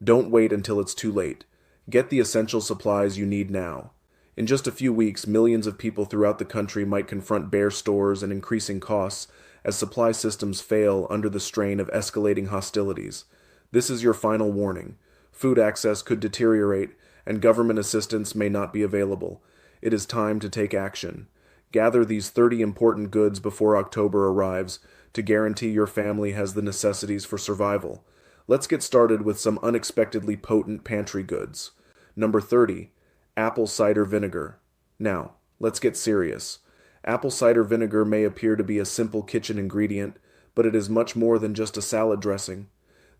Don't wait until it's too late. Get the essential supplies you need now. In just a few weeks, millions of people throughout the country might confront bare stores and increasing costs as supply systems fail under the strain of escalating hostilities. This is your final warning. Food access could deteriorate, and government assistance may not be available. It is time to take action. Gather these 30 important goods before October arrives to guarantee your family has the necessities for survival. Let's get started with some unexpectedly potent pantry goods. Number 30, apple cider vinegar. Now, let's get serious. Apple cider vinegar may appear to be a simple kitchen ingredient, but it is much more than just a salad dressing.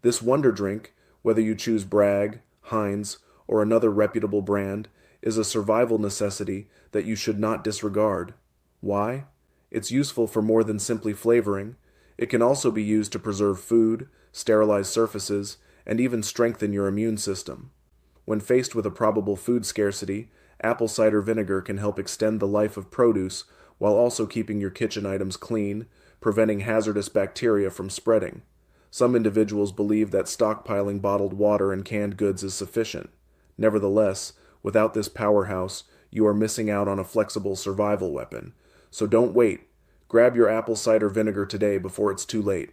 This wonder drink, whether you choose Bragg, Heinz, or another reputable brand, is a survival necessity that you should not disregard. Why? It's useful for more than simply flavoring. It can also be used to preserve food, sterilize surfaces, and even strengthen your immune system. When faced with a probable food scarcity, apple cider vinegar can help extend the life of produce while also keeping your kitchen items clean, preventing hazardous bacteria from spreading. Some individuals believe that stockpiling bottled water and canned goods is sufficient. Nevertheless, without this powerhouse, you are missing out on a flexible survival weapon. So don't wait. Grab your apple cider vinegar today before it's too late.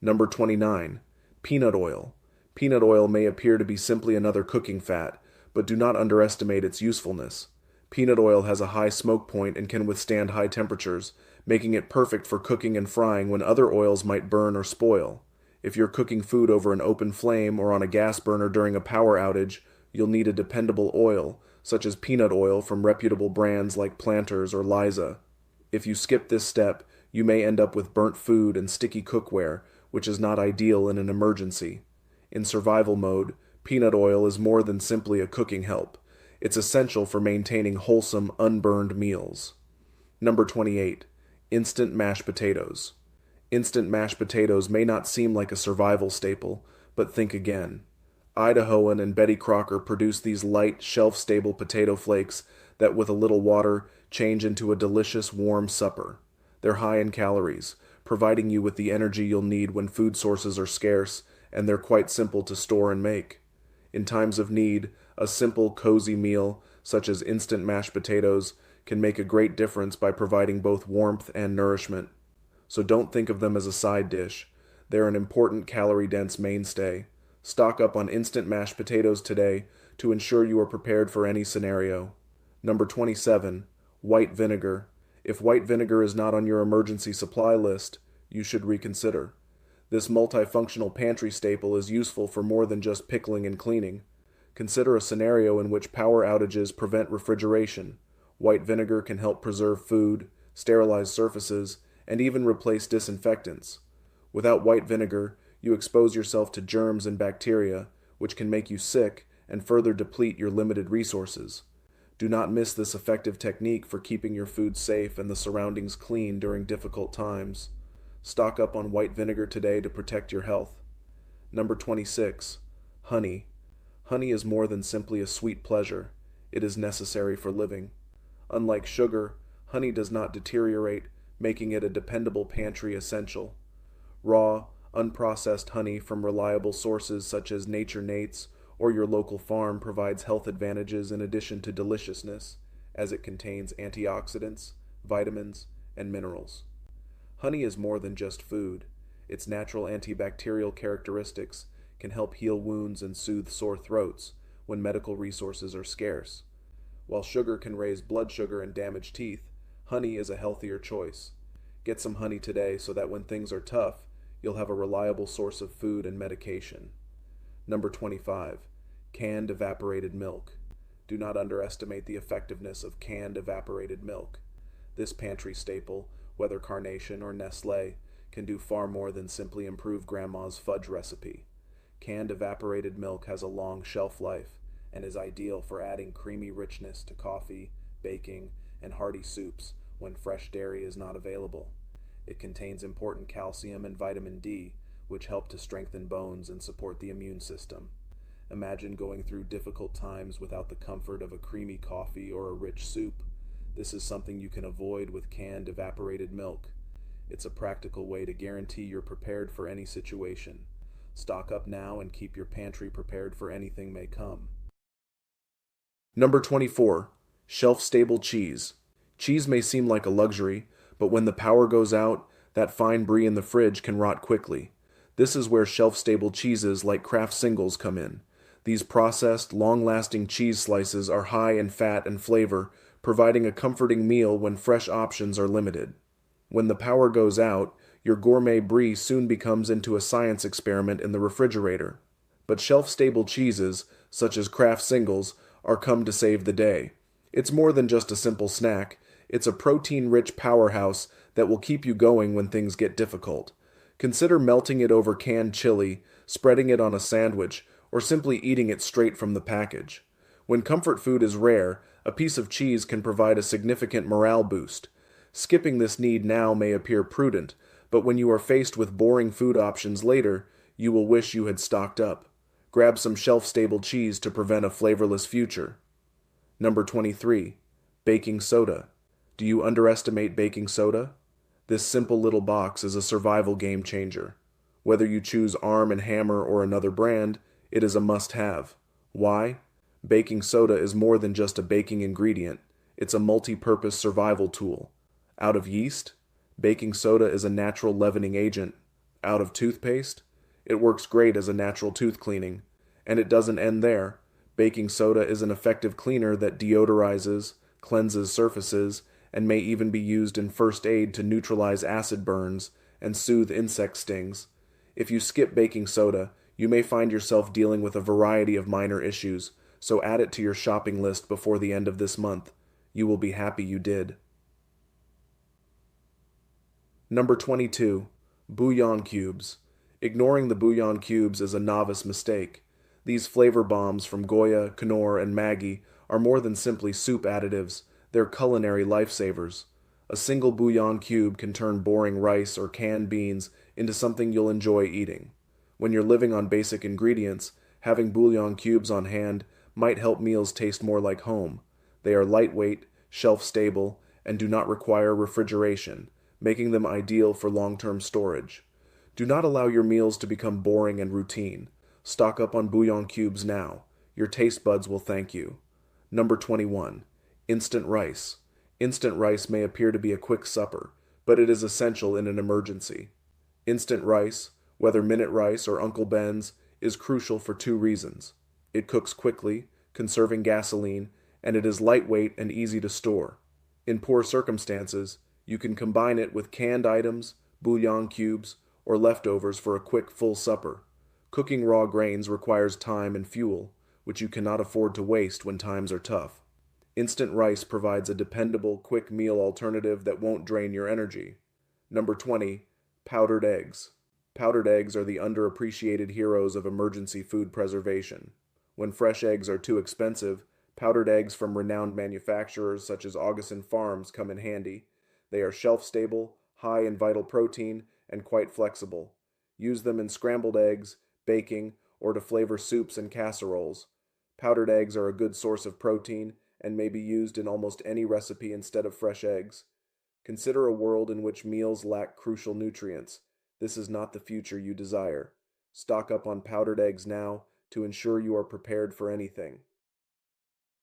Number 29. Peanut oil. Peanut oil may appear to be simply another cooking fat, but do not underestimate its usefulness. Peanut oil has a high smoke point and can withstand high temperatures, making it perfect for cooking and frying when other oils might burn or spoil. If you're cooking food over an open flame or on a gas burner during a power outage, you'll need a dependable oil, such as peanut oil from reputable brands like Planters or Liza. If you skip this step, you may end up with burnt food and sticky cookware, which is not ideal in an emergency. In survival mode, peanut oil is more than simply a cooking help. It's essential for maintaining wholesome, unburned meals. Number 28. Instant mashed potatoes. Instant mashed potatoes may not seem like a survival staple, but think again. Idahoan and Betty Crocker produce these light, shelf-stable potato flakes that, with a little water, change into a delicious, warm supper. They're high in calories, providing you with the energy you'll need when food sources are scarce, and they're quite simple to store and make. In times of need, a simple, cozy meal, such as instant mashed potatoes, can make a great difference by providing both warmth and nourishment. So don't think of them as a side dish. They're an important calorie-dense mainstay. Stock up on instant mashed potatoes today to ensure you are prepared for any scenario. Number 27. White vinegar. If white vinegar is not on your emergency supply list, you should reconsider. This multifunctional pantry staple is useful for more than just pickling and cleaning. Consider a scenario in which power outages prevent refrigeration. White vinegar can help preserve food, sterilize surfaces, and even replace disinfectants. Without white vinegar, you expose yourself to germs and bacteria, which can make you sick and further deplete your limited resources. Do not miss this effective technique for keeping your food safe and the surroundings clean during difficult times. Stock up on white vinegar today to protect your health. Number 26. Honey. Honey is more than simply a sweet pleasure. It is necessary for living. Unlike sugar, honey does not deteriorate, making it a dependable pantry essential. Raw, unprocessed honey from reliable sources such as Nature Nate's or your local farm provides health advantages in addition to deliciousness, as it contains antioxidants, vitamins, and minerals. Honey is more than just food. Its natural antibacterial characteristics can help heal wounds and soothe sore throats when medical resources are scarce. While sugar can raise blood sugar and damage teeth, honey is a healthier choice. Get some honey today so that when things are tough, you'll have a reliable source of food and medication. Number 25. Canned evaporated milk. Do not underestimate the effectiveness of canned evaporated milk. This pantry staple, whether Carnation or Nestle, can do far more than simply improve Grandma's fudge recipe. Canned evaporated milk has a long shelf life and is ideal for adding creamy richness to coffee, baking, and hearty soups when fresh dairy is not available. It contains important calcium and vitamin D, which help to strengthen bones and support the immune system. Imagine going through difficult times without the comfort of a creamy coffee or a rich soup. This is something you can avoid with canned evaporated milk. It's a practical way to guarantee you're prepared for any situation. Stock up now and keep your pantry prepared for anything may come. Number 24. Shelf-stable cheese. Cheese may seem like a luxury, but when the power goes out, that fine brie in the fridge can rot quickly. This is where shelf-stable cheeses like Kraft Singles come in. These processed, long-lasting cheese slices are high in fat and flavor, providing a comforting meal when fresh options are limited. When the power goes out, your gourmet brie soon becomes into a science experiment in the refrigerator. But shelf-stable cheeses, such as Kraft Singles, are come to save the day. It's more than just a simple snack. It's a protein-rich powerhouse that will keep you going when things get difficult. Consider melting it over canned chili, spreading it on a sandwich, or simply eating it straight from the package. When comfort food is rare, a piece of cheese can provide a significant morale boost. Skipping this need now may appear prudent, but when you are faced with boring food options later, you will wish you had stocked up. Grab some shelf-stable cheese to prevent a flavorless future. Number 23. Baking soda. Do you underestimate baking soda? This simple little box is a survival game changer. Whether you choose Arm& Hammer or another brand, it is a must-have. Why? Baking soda is more than just a baking ingredient. It's a multi-purpose survival tool. Out of yeast? Baking soda is a natural leavening agent. Out of toothpaste? It works great as a natural tooth cleaning. And it doesn't end there. Baking soda is an effective cleaner that deodorizes, cleanses surfaces, and may even be used in first aid to neutralize acid burns and soothe insect stings. If you skip baking soda, you may find yourself dealing with a variety of minor issues, so add it to your shopping list before the end of this month. You will be happy you did. Number 22. Bouillon cubes. Ignoring the bouillon cubes is a novice mistake. These flavor bombs from Goya, Knorr, and Maggi are more than simply soup additives. They're culinary lifesavers. A single bouillon cube can turn boring rice or canned beans into something you'll enjoy eating. When you're living on basic ingredients, having bouillon cubes on hand might help meals taste more like home. They are lightweight, shelf-stable, and do not require refrigeration, making them ideal for long-term storage. Do not allow your meals to become boring and routine. Stock up on bouillon cubes now. Your taste buds will thank you. Number 21. Instant rice. Instant rice may appear to be a quick supper, but it is essential in an emergency. Instant rice, whether Minute Rice or Uncle Ben's, is crucial for two reasons. It cooks quickly, conserving gasoline, and it is lightweight and easy to store. In poor circumstances, you can combine it with canned items, bouillon cubes, or leftovers for a quick full supper. Cooking raw grains requires time and fuel, which you cannot afford to waste when times are tough. Instant rice provides a dependable, quick meal alternative that won't drain your energy. Number 20. Powdered eggs. Powdered eggs are the underappreciated heroes of emergency food preservation. When fresh eggs are too expensive, powdered eggs from renowned manufacturers such as Augustin Farms come in handy. They are shelf-stable, high in vital protein, and quite flexible. Use them in scrambled eggs, baking, or to flavor soups and casseroles. Powdered eggs are a good source of protein and may be used in almost any recipe instead of fresh eggs. Consider a world in which meals lack crucial nutrients. This is not the future you desire. Stock up on powdered eggs now to ensure you are prepared for anything.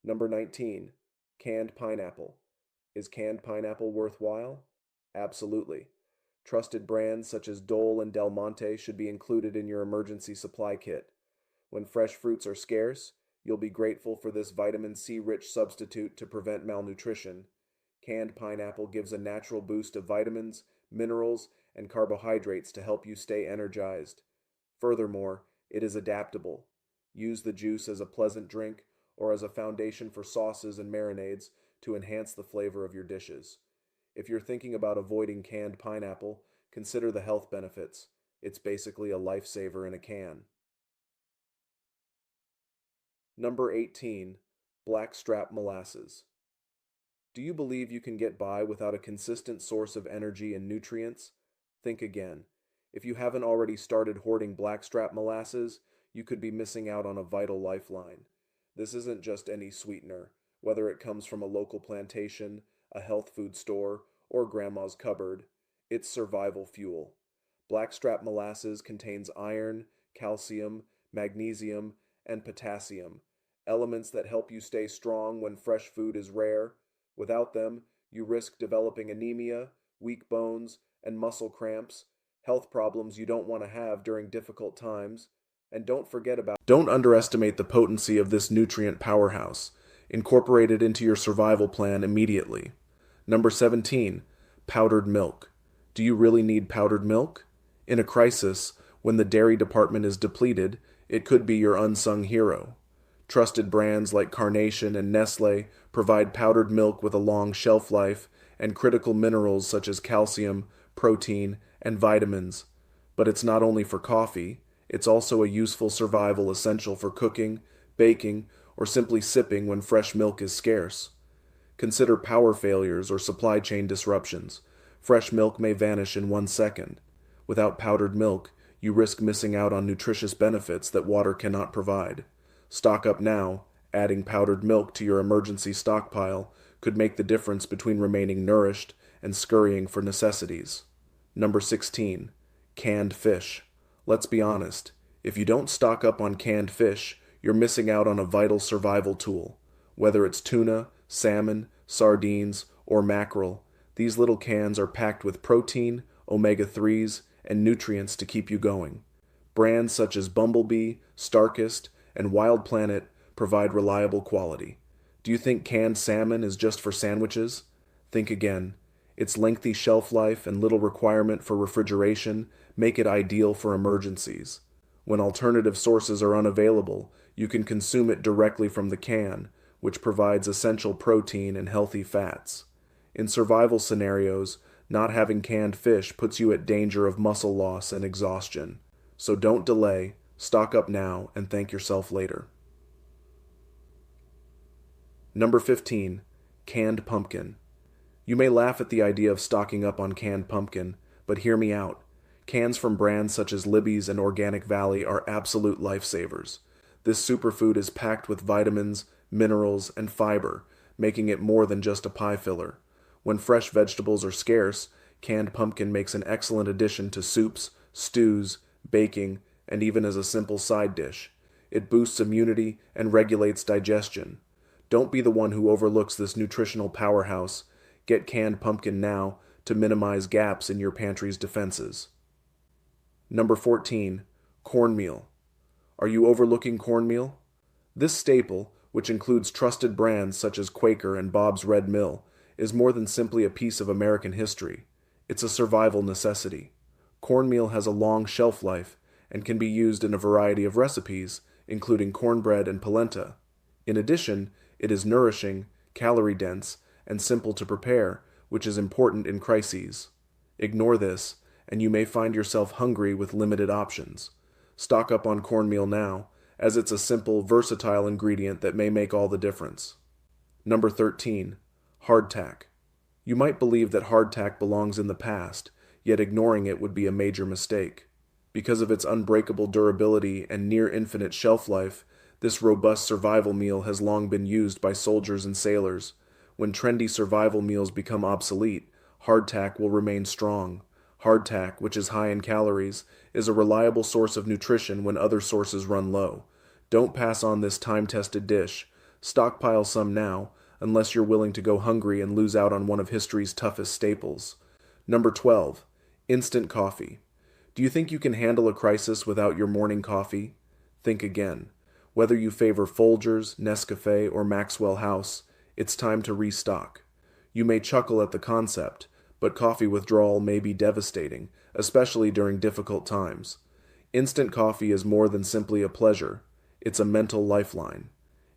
Number 19. Canned pineapple. Is canned pineapple worthwhile? Absolutely. Trusted brands such as Dole and Del Monte should be included in your emergency supply kit. When fresh fruits are scarce, you'll be grateful for this vitamin C-rich substitute to prevent malnutrition. Canned pineapple gives a natural boost of vitamins, minerals, and carbohydrates to help you stay energized. Furthermore, it is adaptable. Use the juice as a pleasant drink or as a foundation for sauces and marinades to enhance the flavor of your dishes. If you're thinking about avoiding canned pineapple, consider the health benefits. It's basically a lifesaver in a can. Number 18. Blackstrap molasses. Do you believe you can get by without a consistent source of energy and nutrients? Think again. If you haven't already started hoarding blackstrap molasses, you could be missing out on a vital lifeline. This isn't just any sweetener, whether it comes from a local plantation, a health food store, or grandma's cupboard. It's survival fuel. Blackstrap molasses contains iron, calcium, magnesium, and potassium, elements that help you stay strong when fresh food is rare. Without them, you risk developing anemia, weak bones, and muscle cramps, health problems you don't want to have during difficult times. And don't underestimate the potency of this nutrient powerhouse. Incorporate it into your survival plan immediately. Number 17, powdered milk. Do you really need powdered milk? In a crisis, when the dairy department is depleted, it could be your unsung hero. Trusted brands like Carnation and Nestle provide powdered milk with a long shelf life and critical minerals such as calcium, protein, and vitamins. But it's not only for coffee, it's also a useful survival essential for cooking, baking, or simply sipping when fresh milk is scarce. Consider power failures or supply chain disruptions. Fresh milk may vanish in 1 second. Without powdered milk, you risk missing out on nutritious benefits that water cannot provide. Stock up now. Adding powdered milk to your emergency stockpile could make the difference between remaining nourished and scurrying for necessities. Number 16. Canned fish. Let's be honest, if you don't stock up on canned fish, you're missing out on a vital survival tool. Whether it's tuna, salmon, sardines, or mackerel, these little cans are packed with protein, omega-3s, and nutrients to keep you going. Brands such as Bumblebee, Starkist, and Wild Planet provide reliable quality. Do you think canned salmon is just for sandwiches? Think again. Its lengthy shelf life and little requirement for refrigeration make it ideal for emergencies. When alternative sources are unavailable, you can consume it directly from the can, which provides essential protein and healthy fats. In survival scenarios, not having canned fish puts you at danger of muscle loss and exhaustion. So don't delay, stock up now, and thank yourself later. Number 15. Canned pumpkin. You may laugh at the idea of stocking up on canned pumpkin, but hear me out. Cans from brands such as Libby's and Organic Valley are absolute lifesavers. This superfood is packed with vitamins, minerals, and fiber, making it more than just a pie filler. When fresh vegetables are scarce, canned pumpkin makes an excellent addition to soups, stews, baking, and even as a simple side dish. It boosts immunity and regulates digestion. Don't be the one who overlooks this nutritional powerhouse. Get canned pumpkin now to minimize gaps in your pantry's defenses. Number 14. Cornmeal. Are you overlooking cornmeal? This staple, which includes trusted brands such as Quaker and Bob's Red Mill, is more than simply a piece of American history. It's a survival necessity. Cornmeal has a long shelf life and can be used in a variety of recipes, including cornbread and polenta. In addition, it is nourishing, calorie-dense, and simple to prepare, which is important in crises. Ignore this, and you may find yourself hungry with limited options. Stock up on cornmeal now, as it's a simple, versatile ingredient that may make all the difference. Number 13. Hardtack. You might believe that hardtack belongs in the past, yet ignoring it would be a major mistake. Because of its unbreakable durability and near-infinite shelf life, this robust survival meal has long been used by soldiers and sailors. When trendy survival meals become obsolete, hardtack will remain strong. Hardtack, which is high in calories, is a reliable source of nutrition when other sources run low. Don't pass on this time-tested dish. Stockpile some now, unless you're willing to go hungry and lose out on one of history's toughest staples. Number 12. Instant coffee. Do you think you can handle a crisis without your morning coffee? Think again. Whether you favor Folgers, Nescafe, or Maxwell House, it's time to restock. You may chuckle at the concept, but coffee withdrawal may be devastating, especially during difficult times. Instant coffee is more than simply a pleasure. It's a mental lifeline.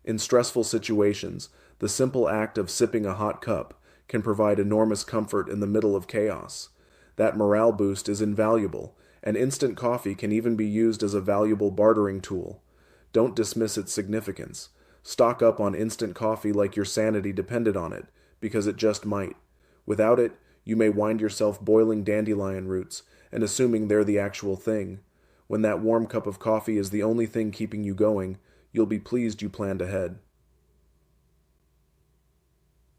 In stressful situations, the simple act of sipping a hot cup can provide enormous comfort in the middle of chaos. That morale boost is invaluable, and instant coffee can even be used as a valuable bartering tool. Don't dismiss its significance. Stock up on instant coffee like your sanity depended on it, because it just might. Without it, you may wind yourself boiling dandelion roots and assuming they're the actual thing. When that warm cup of coffee is the only thing keeping you going, you'll be pleased you planned ahead.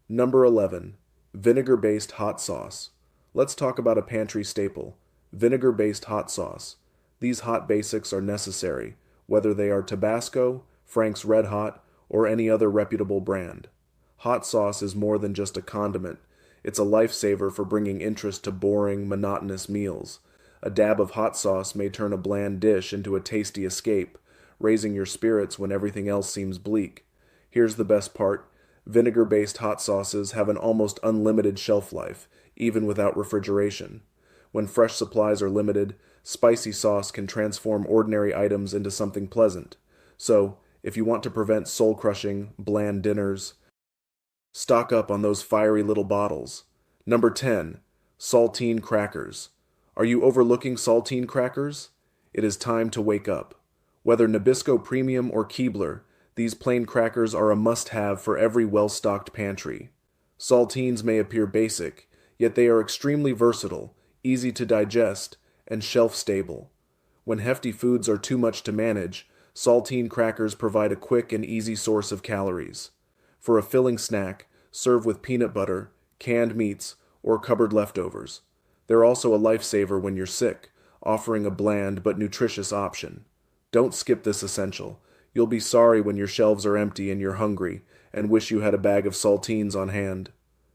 Number 11. Vinegar-based hot sauce. Let's talk about a pantry staple, vinegar-based hot sauce. These hot basics are necessary, whether they are Tabasco, Frank's Red Hot, or any other reputable brand. Hot sauce is more than just a condiment. It's a lifesaver for bringing interest to boring, monotonous meals. A dab of hot sauce may turn a bland dish into a tasty escape, raising your spirits when everything else seems bleak. Here's the best part. Vinegar-based hot sauces have an almost unlimited shelf life, even without refrigeration. When fresh supplies are limited, spicy sauce can transform ordinary items into something pleasant. So, if you want to prevent soul-crushing, bland dinners, stock up on those fiery little bottles. Number 10. Saltine crackers. Are you overlooking saltine crackers? It is time to wake up. Whether Nabisco Premium or Keebler, these plain crackers are a must-have for every well-stocked pantry. Saltines may appear basic, yet they are extremely versatile, easy to digest, and shelf-stable. When hefty foods are too much to manage, saltine crackers provide a quick and easy source of calories. For a filling snack, serve with peanut butter, canned meats, or cupboard leftovers. They're also a lifesaver when you're sick, offering a bland but nutritious option. Don't skip this essential. You'll be sorry when your shelves are empty and you're hungry, and wish you had a bag of saltines on hand.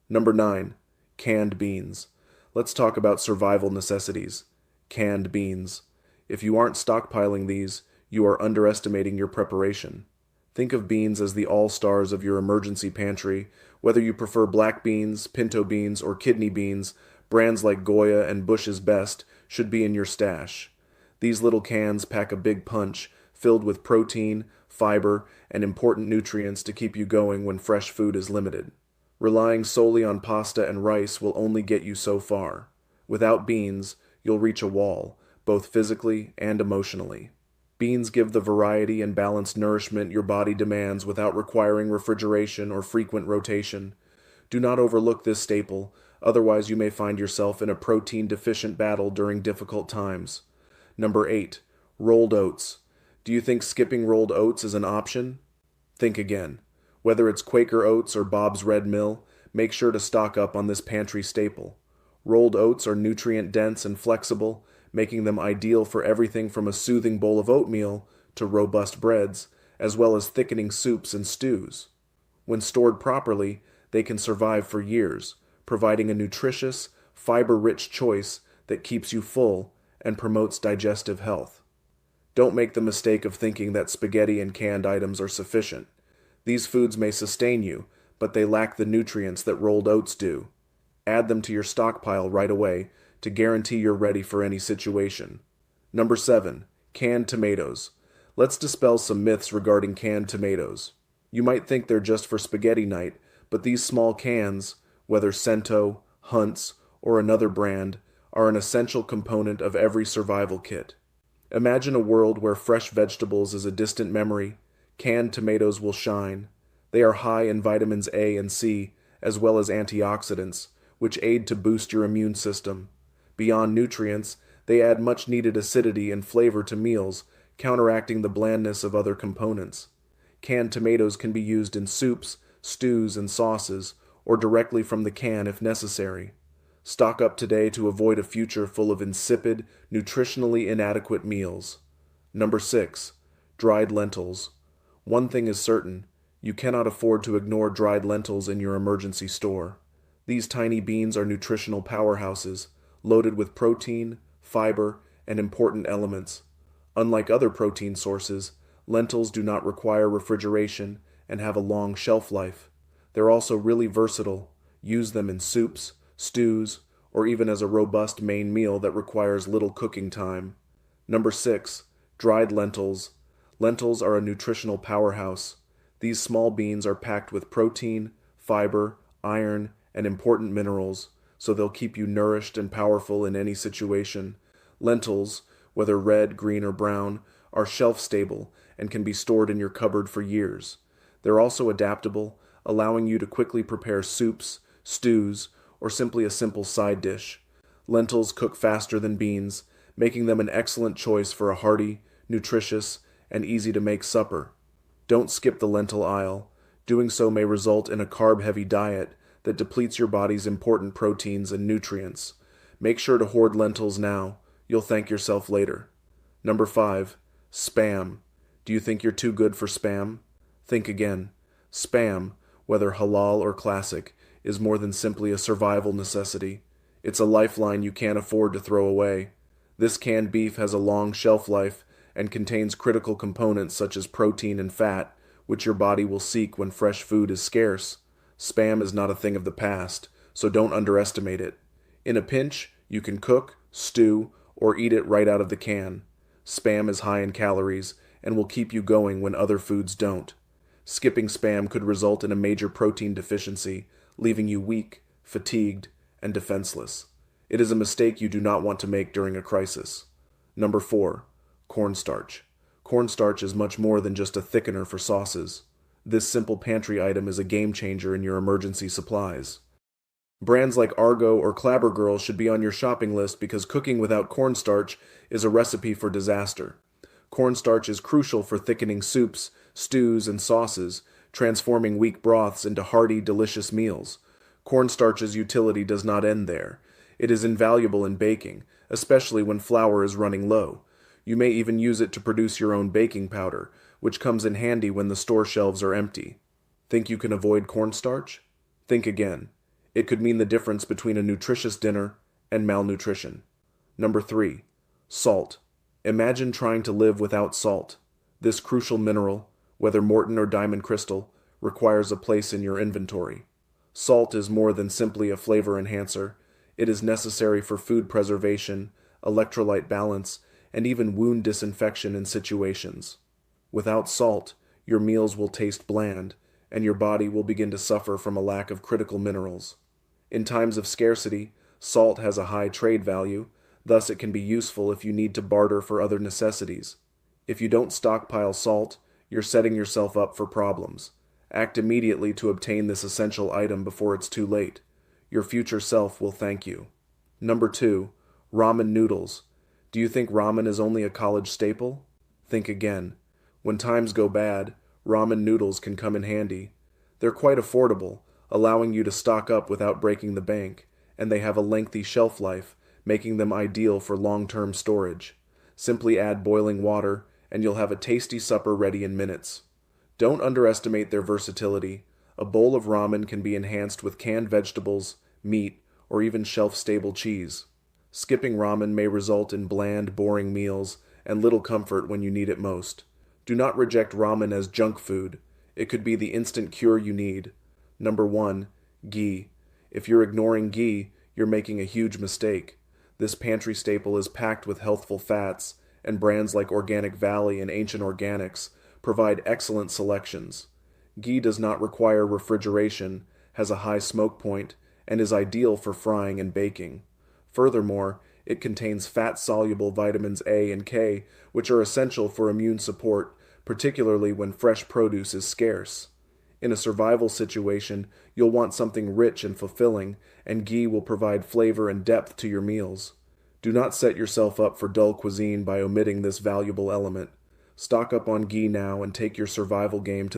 Number 9. Canned beans. Let's talk about survival necessities. Canned beans. If you aren't stockpiling these, you are underestimating your preparation. Think of beans as the all-stars of your emergency pantry. Whether you prefer black beans, pinto beans, or kidney beans, brands like Goya and Bush's Best should be in your stash. These little cans pack a big punch, filled with protein, fiber, and important nutrients to keep you going when fresh food is limited. Relying solely on pasta and rice will only get you so far. Without beans, you'll reach a wall, both physically and emotionally. Beans give the variety and balanced nourishment your body demands without requiring refrigeration or frequent rotation. Do not overlook this staple, otherwise you may find yourself in a protein-deficient battle during difficult times. Number 8. Rolled oats. Do you think skipping rolled oats is an option? Think again. Whether it's Quaker Oats or Bob's Red Mill, make sure to stock up on this pantry staple. Rolled oats are nutrient-dense and flexible, making them ideal for everything from a soothing bowl of oatmeal to robust breads, as well as thickening soups and stews. When stored properly, they can survive for years, providing a nutritious, fiber-rich choice that keeps you full and promotes digestive health. Don't make the mistake of thinking that spaghetti and canned items are sufficient. These foods may sustain you, but they lack the nutrients that rolled oats do. Add them to your stockpile right away to guarantee you're ready for any situation. Number 7. Canned tomatoes. Let's dispel some myths regarding canned tomatoes. You might think they're just for spaghetti night, but these small cans, whether Cento, Hunt's, or another brand, are an essential component of every survival kit. Imagine a world where fresh vegetables is a distant memory. Canned tomatoes will shine. They are high in vitamins A and C, as well as antioxidants, which aid to boost your immune system. Beyond nutrients, they add much-needed acidity and flavor to meals, counteracting the blandness of other components. Canned tomatoes can be used in soups, stews, and sauces, or directly from the can if necessary. Stock up today to avoid a future full of insipid, nutritionally inadequate meals. Number 6. Dried lentils. One thing is certain, you cannot afford to ignore dried lentils in your emergency store. These tiny beans are nutritional powerhouses, loaded with protein, fiber, and important elements. Unlike other protein sources, lentils do not require refrigeration and have a long shelf life. They're also really versatile. Use them in soups, stews, or even as a robust main meal that requires little cooking time. Number 6. Dried lentils. Lentils are a nutritional powerhouse. These small beans are packed with protein, fiber, iron, and important minerals, so they'll keep you nourished and powerful in any situation. Lentils, whether red, green, or brown, are shelf-stable and can be stored in your cupboard for years. They're also adaptable, allowing you to quickly prepare soups, stews, or simply a simple side dish. Lentils cook faster than beans, making them an excellent choice for a hearty, nutritious, and easy-to-make supper. Don't skip the lentil aisle. Doing so may result in a carb-heavy diet that depletes your body's important proteins and nutrients. Make sure to hoard lentils now. You'll thank yourself later. Number 5. Spam. Do you think you're too good for spam? Think again. Spam, whether halal or classic, is more than simply a survival necessity. It's a lifeline you can't afford to throw away. This canned beef has a long shelf life and contains critical components such as protein and fat, which your body will seek when fresh food is scarce. Spam is not a thing of the past, so don't underestimate it. In a pinch, you can cook, stew, or eat it right out of the can. Spam is high in calories and will keep you going when other foods don't. Skipping spam could result in a major protein deficiency, leaving you weak, fatigued, and defenseless. It is a mistake you do not want to make during a crisis. Number 4. Cornstarch. Cornstarch is much more than just a thickener for sauces. This simple pantry item is a game changer in your emergency supplies. Brands like Argo or Clabber Girl should be on your shopping list because cooking without cornstarch is a recipe for disaster. Cornstarch is crucial for thickening soups, stews, and sauces, transforming weak broths into hearty, delicious meals. Cornstarch's utility does not end there. It is invaluable in baking, especially when flour is running low. You may even use it to produce your own baking powder, which comes in handy when the store shelves are empty. Think you can avoid cornstarch? Think again. It could mean the difference between a nutritious dinner and malnutrition. Number 3. Salt. Imagine trying to live without salt. This crucial mineral, whether Morton or diamond crystal, requires a place in your inventory. Salt is more than simply a flavor enhancer. It is necessary for food preservation, electrolyte balance, and even wound disinfection in situations. Without salt, your meals will taste bland, and your body will begin to suffer from a lack of critical minerals. In times of scarcity, salt has a high trade value, thus it can be useful if you need to barter for other necessities. If you don't stockpile salt, you're setting yourself up for problems. Act immediately to obtain this essential item before it's too late. Your future self will thank you. Number 2. Ramen noodles. Do you think ramen is only a college staple? Think again. When times go bad, ramen noodles can come in handy. They're quite affordable, allowing you to stock up without breaking the bank, and they have a lengthy shelf life, making them ideal for long-term storage. Simply add boiling water, and you'll have a tasty supper ready in minutes. Don't underestimate their versatility. A bowl of ramen can be enhanced with canned vegetables, meat, or even shelf-stable cheese. Skipping ramen may result in bland, boring meals and little comfort when you need it most. Do not reject ramen as junk food. It could be the instant cure you need. Number 1. Ghee. If you're ignoring ghee, you're making a huge mistake. This pantry staple is packed with healthful fats, and brands like Organic Valley and Ancient Organics provide excellent selections. Ghee does not require refrigeration, has a high smoke point, and is ideal for frying and baking. Furthermore, it contains fat-soluble vitamins A and K, which are essential for immune support, particularly when fresh produce is scarce. In a survival situation, you'll want something rich and fulfilling, and ghee will provide flavor and depth to your meals. Do not set yourself up for dull cuisine by omitting this valuable element. Stock up on ghee now and take your survival game to